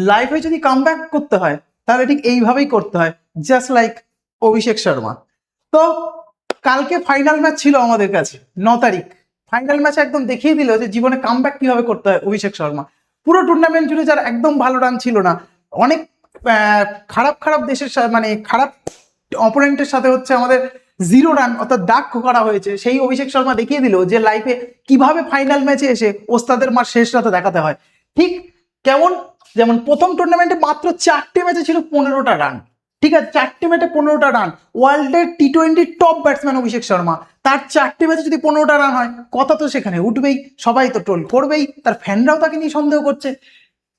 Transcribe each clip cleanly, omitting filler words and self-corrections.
লাইফে যদি কামব্যাক করতে হয় তাহলে ঠিক এইভাবেই করতে হয়, জাস্ট লাইক অভিষেক শর্মা। তো কালকে ফাইনাল ম্যাচ ছিল আমাদের কাছে, 9 তারিখ। ফাইনাল ম্যাচে একদম দেখিয়ে দিল যে জীবনে কামব্যাক কিভাবে করতে হয় অভিষেক শর্মা। পুরো টুর্নামেন্ট জুড়ে যার একদম ভালো রান ছিল না, অনেক খারাপ খারাপ দেশের মানে খারাপ অপোনেন্টের সাথে হচ্ছে আমাদের 0 রান অর্থাৎ দাগ করা হয়েছে, সেই অভিষেক শর্মা দেখিয়ে দিল যে লাইফে কিভাবে ফাইনাল ম্যাচে এসে ওস্তাদের মার শেষ রাতে দেখাতে হয়। ঠিক কেমন, যেমন প্রথম টুর্নামেন্টে মাত্র 4টে ম্যাচে ছিল 15টা রান। ঠিক আছে, 4টে ম্যাচে 15টা রান। ওয়ার্ল্ডের T20 top batsman Abhishek Sharma, তার 4টে ম্যাচে যদি 15টা রান হয়, কথা তো সেখানে উঠবেই, সবাই তো ট্রোল করবেই, তার ফ্যানরাও তাকে নিয়ে সন্দেহ করছে।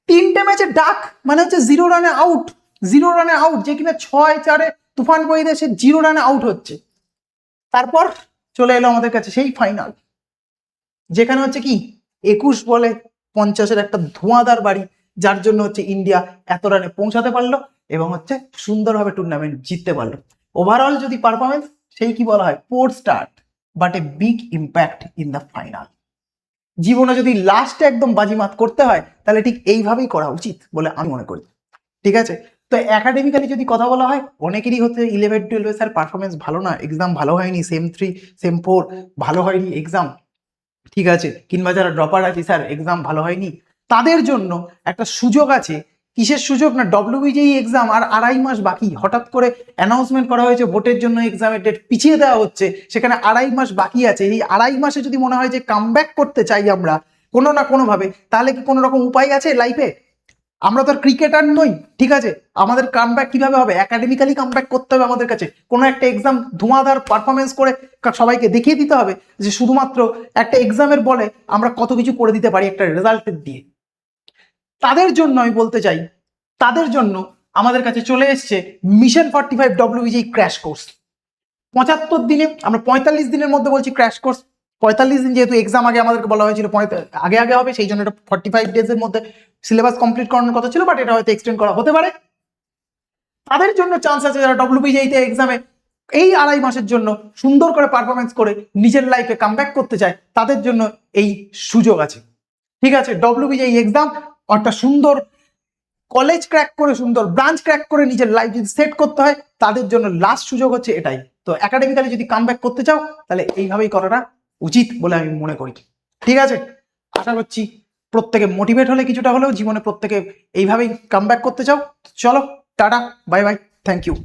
3টে ম্যাচে ডাক মানে হচ্ছে 0 রানে আউট, 0 রানে আউট, যে কিনা 6-4-এ তুফান বইতে সে 0 রানে আউট হচ্ছে। তারপর চলে এলো আমাদের কাছে সেই ফাইনাল, যেখানে হচ্ছে কি 21 বলে 50-এর একটা ধোঁয়াদার বাড়ি, যার জন্য হচ্ছে ইন্ডিয়া এত রানে পৌঁছাতে পারলো এবং হচ্ছে সুন্দরভাবে টুর্নামেন্ট জিততে পারলো। ওভারঅল যদি পারফরমেন্স, সেই কি বলা হয়, poor start but a big impact in the final. জীবনে যদি লাস্টে একদম বাজিমাত করতে হয় তাহলে ঠিক এইভাবেই করা উচিত বলে আমি মনে করি। ঠিক আছে, তো একাডেমিক্যালি যদি কথা বলা হয়, অনেকেরই হচ্ছে 11-12 স্যার পারফরমেন্স ভালো না, এক্সাম ভালো হয়নি, সেম 3 সেম 4 ভালো হয়নি এক্সাম, ঠিক আছে, কিংবা যারা ড্রপার আছে স্যার এক্সাম ভালো হয়নি, তাদের জন্য একটা সুযোগ আছে। কিসের সুযোগ না, ডব্লিউবিজেই এক্সাম আর 2.5 মাস বাকি। হঠাৎ করে অ্যানাউন্সমেন্ট করা হয়েছে ভোটের জন্য এক্সামের ডেট পিছিয়ে দেওয়া হচ্ছে, সেখানে 2.5 মাস বাকি আছে। এই 2.5 মাসে যদি মনে হয় যে কামব্যাক করতে চাই আমরা কোনো না কোনোভাবে, তাহলে কি কোনো রকম উপায় আছে লাইফে? আমরা তো আর ক্রিকেটার নই, ঠিক আছে, আমাদের কামব্যাক কিভাবে হবে? একাডেমিক্যালি কামব্যাক করতে হবে আমাদের কাছে। কোনো একটা এক্সাম ধোঁয়াধার পারফরমেন্স করে সবাইকে দেখিয়ে দিতে হবে যে শুধুমাত্র একটা এক্সামের বলে আমরা কত কিছু করে দিতে পারি একটা রেজাল্টের দিয়ে। তাদের জন্য আমি বলতে চাই, তাদের জন্য আমাদের কাছে চলে এসছে মিশন 45 ডব্লিউবিজি ক্র্যাশ কোর্স। 75 দিনে, আমরা 45 দিনের মধ্যে বলছি ক্র্যাশ কোর্স। 45 দিন যেহেতু এক্সাম আগে আমাদেরকে বলা হয়েছিল আগে আগে হবে, সেই জন্য এটা 45 ডেজের মধ্যে সিলেবাস কমপ্লিট করানোর কথা ছিল, বাট এটা হয়তো এক্সটেন্ড করা হতে পারে। তাদের জন্য চান্স আছে যারা ডব্লিউবিজিতে এক্সামে এই 2.5 মাসের জন্য সুন্দর করে পারফরমেন্স করে নিজের লাইফে কামব্যাক করতে চায়, তাদের জন্য এই সুযোগ আছে। ঠিক আছে, ডব্লিউবিজি এক্সাম অর্থাৎ সুন্দর কলেজ ক্র্যাক করে, সুন্দর ব্রাঞ্চ ক্র্যাক করে নিজের লাইফ যদি সেট করতে হয়, তাদের জন্য লাস্ট সুযোগ হচ্ছে এটাই। তো একাডেমিক্যালি যদি কামব্যাক করতে চাও তাহলে এইভাবেই করাটা উচিত বলে আমি মনে করি। ঠিক আছে, আশা করছি প্রত্যেকে মোটিভেট হলে কিছুটা হলেও জীবনে প্রত্যেকে এইভাবেই কামব্যাক করতে চাও। চলো tata, bye bye, thank you.